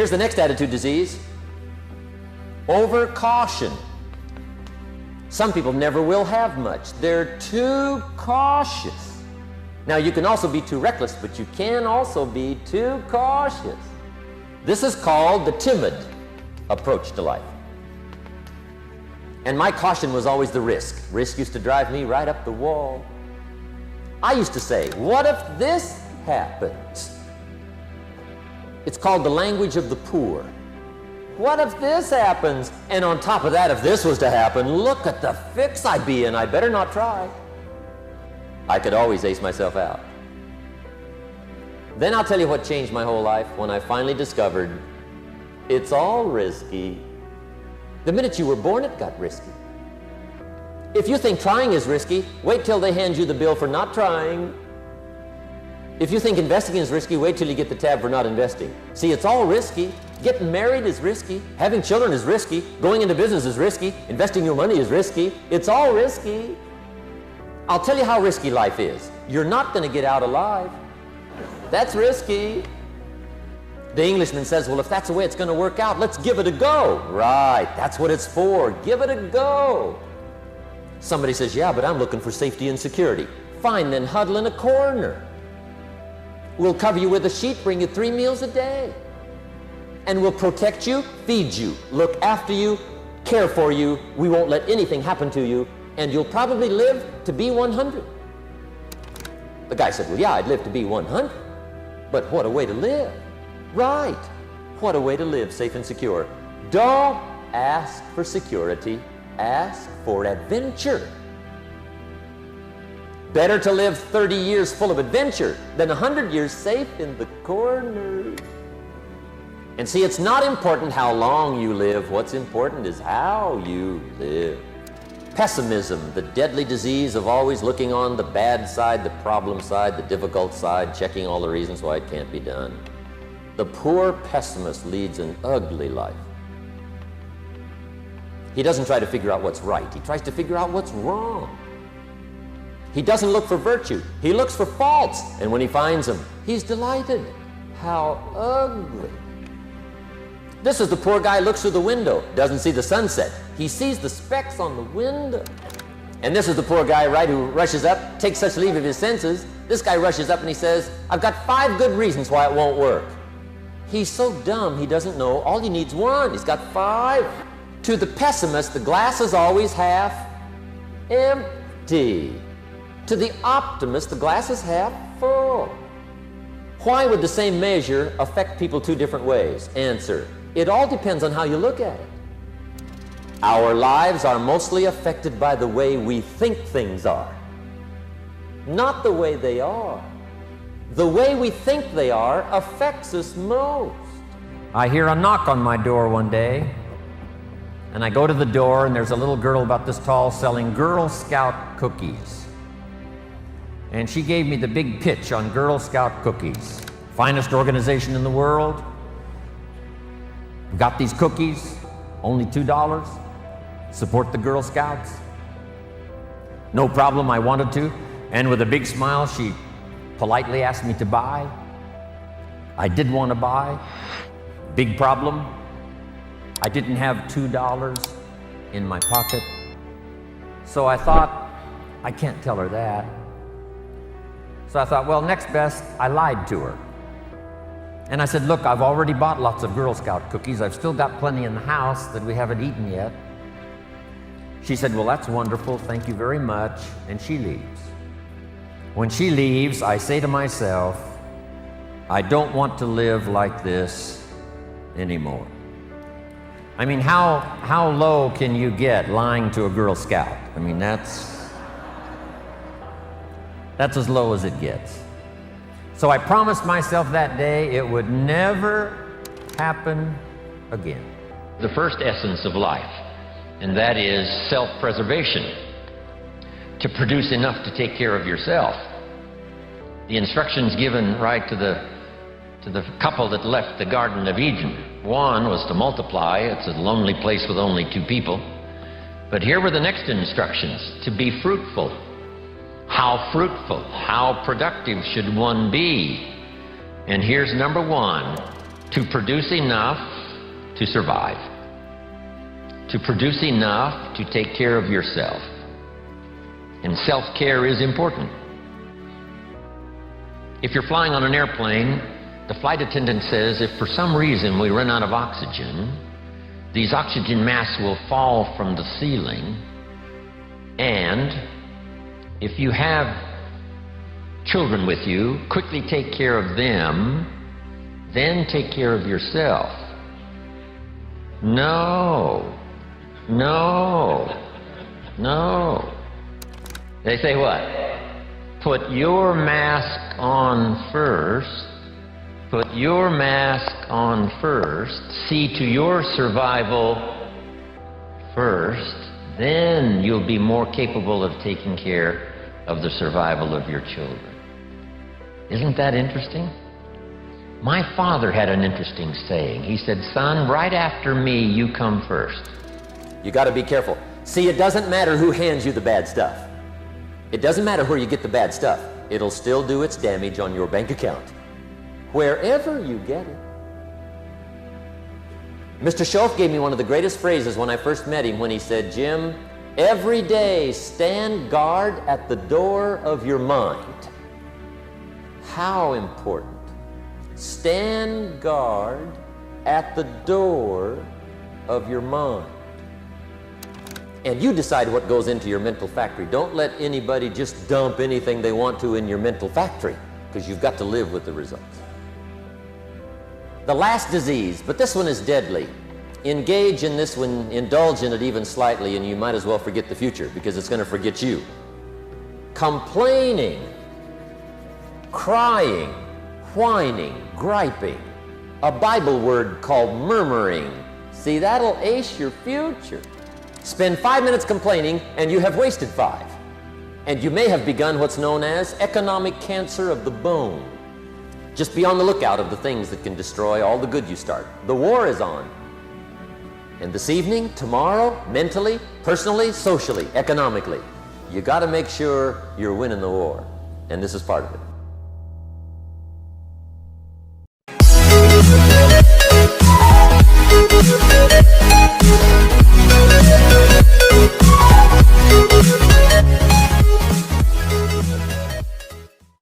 Here's the next attitude disease. Overcaution. Some people never will have much. They're too cautious. Now, you can also be too reckless, but you can also be too cautious. This is called the timid approach to life. And my caution was always the risk. Risk used to drive me right up the wall. I used to say, what if this happens? It's called the language of the poor. What if this happens? And on top of that, if this was to happen, look at the fix I'd be in. I better not try. I could always ace myself out. Then I'll tell you what changed my whole life when I finally discovered it's all risky. The minute you were born, it got risky. If you think trying is risky, wait till they hand you the bill for not trying. If you think investing is risky, wait till you get the tab for not investing. See, it's all risky. Getting married is risky. Having children is risky. Going into business is risky. Investing your money is risky. It's all risky. I'll tell you how risky life is. You're not going to get out alive. That's risky. The Englishman says, well, if that's the way it's going to work out, let's give it a go. Right, that's what it's for. Give it a go. Somebody says, yeah, but I'm looking for safety and security. Fine, then huddle in a corner. We'll cover you with a sheet, bring you 3 meals a day. And we'll protect you, feed you, look after you, care for you. We won't let anything happen to you, and you'll probably live to be 100. The guy said, well, yeah, I'd live to be 100. But what a way to live. Right. What a way to live, safe and secure. Don't ask for security. Ask for adventure. Better to live 30 years full of adventure than 100 years safe in the corner. And see, it's not important how long you live. What's important is how you live. Pessimism, the deadly disease of always looking on the bad side, the problem side, the difficult side, checking all the reasons why it can't be done. The poor pessimist leads an ugly life. He doesn't try to figure out what's right. He tries to figure out what's wrong. He doesn't look for virtue. He looks for faults. And when he finds them, he's delighted. How ugly. This is the poor guy who looks through the window, doesn't see the sunset. He sees the specks on the window. And this is the poor guy, right, who rushes up, takes such leave of his senses. This guy rushes up and he says, I've got 5 good reasons why it won't work. He's so dumb he doesn't know all he needs 1. He's got 5. To the pessimist, the glass is always half empty. To the optimist, the glass is half full. Why would the same measure affect people 2 different ways? Answer, it all depends on how you look at it. Our lives are mostly affected by the way we think things are, not the way they are. The way we think they are affects us most. I hear a knock on my door one day, and I go to the door, and there's a little girl about this tall selling Girl Scout cookies. And she gave me the big pitch on Girl Scout cookies. Finest organization in the world. Got these cookies, only $2. Support the Girl Scouts. No problem, I wanted to. And with a big smile, she politely asked me to buy. I did want to buy. Big problem. I didn't have $2 in my pocket. So I thought, I can't tell her that. So I thought, well, next best, I lied to her. And I said, look, I've already bought lots of Girl Scout cookies. I've still got plenty in the house that we haven't eaten yet. She said, well, that's wonderful. Thank you very much. And she leaves. When she leaves, I say to myself, I don't want to live like this anymore. I mean, how low can you get lying to a Girl Scout? I mean, that's as low as it gets. So I promised myself that day it would never happen again. The first essence of life, and that is self-preservation, to produce enough to take care of yourself. The instructions given right to the couple that left the Garden of Eden. One was to multiply. It's a lonely place with only 2 people. But here were the next instructions, to be fruitful. How fruitful, how productive should one be? And here's number 1, to produce enough to survive, to produce enough to take care of yourself. And self-care is important. If you're flying on an airplane, the flight attendant says if for some reason we run out of oxygen, these oxygen masks will fall from the ceiling, and if you have children with you, quickly take care of them, then take care of yourself. No, no, no. They say what? Put your mask on first. Put your mask on first. See to your survival first. Then you'll be more capable of taking care of the survival of your children. Isn't that interesting? My father had an interesting saying. He said, son, right after me, you come first. You got to be careful. See, it doesn't matter who hands you the bad stuff. It doesn't matter where you get the bad stuff. It'll still do its damage on your bank account, wherever you get it. Mr. Schoaf gave me one of the greatest phrases when I first met him when he said, Jim, every day stand guard at the door of your mind. How important. Stand guard at the door of your mind. And you decide what goes into your mental factory. Don't let anybody just dump anything they want to in your mental factory, because you've got to live with the results. The last disease, but this one is deadly. Engage in this one, indulge in it even slightly, and you might as well forget the future, because it's going to forget you. Complaining, crying, whining, griping. A Bible word called murmuring. See, that'll ace your future. Spend 5 minutes complaining, and you have wasted 5. And you may have begun what's known as economic cancer of the bone. Just be on the lookout of the things that can destroy all the good you start. The war is on. And this evening, tomorrow, mentally, personally, socially, economically, you got to make sure you're winning the war. And this is part of it.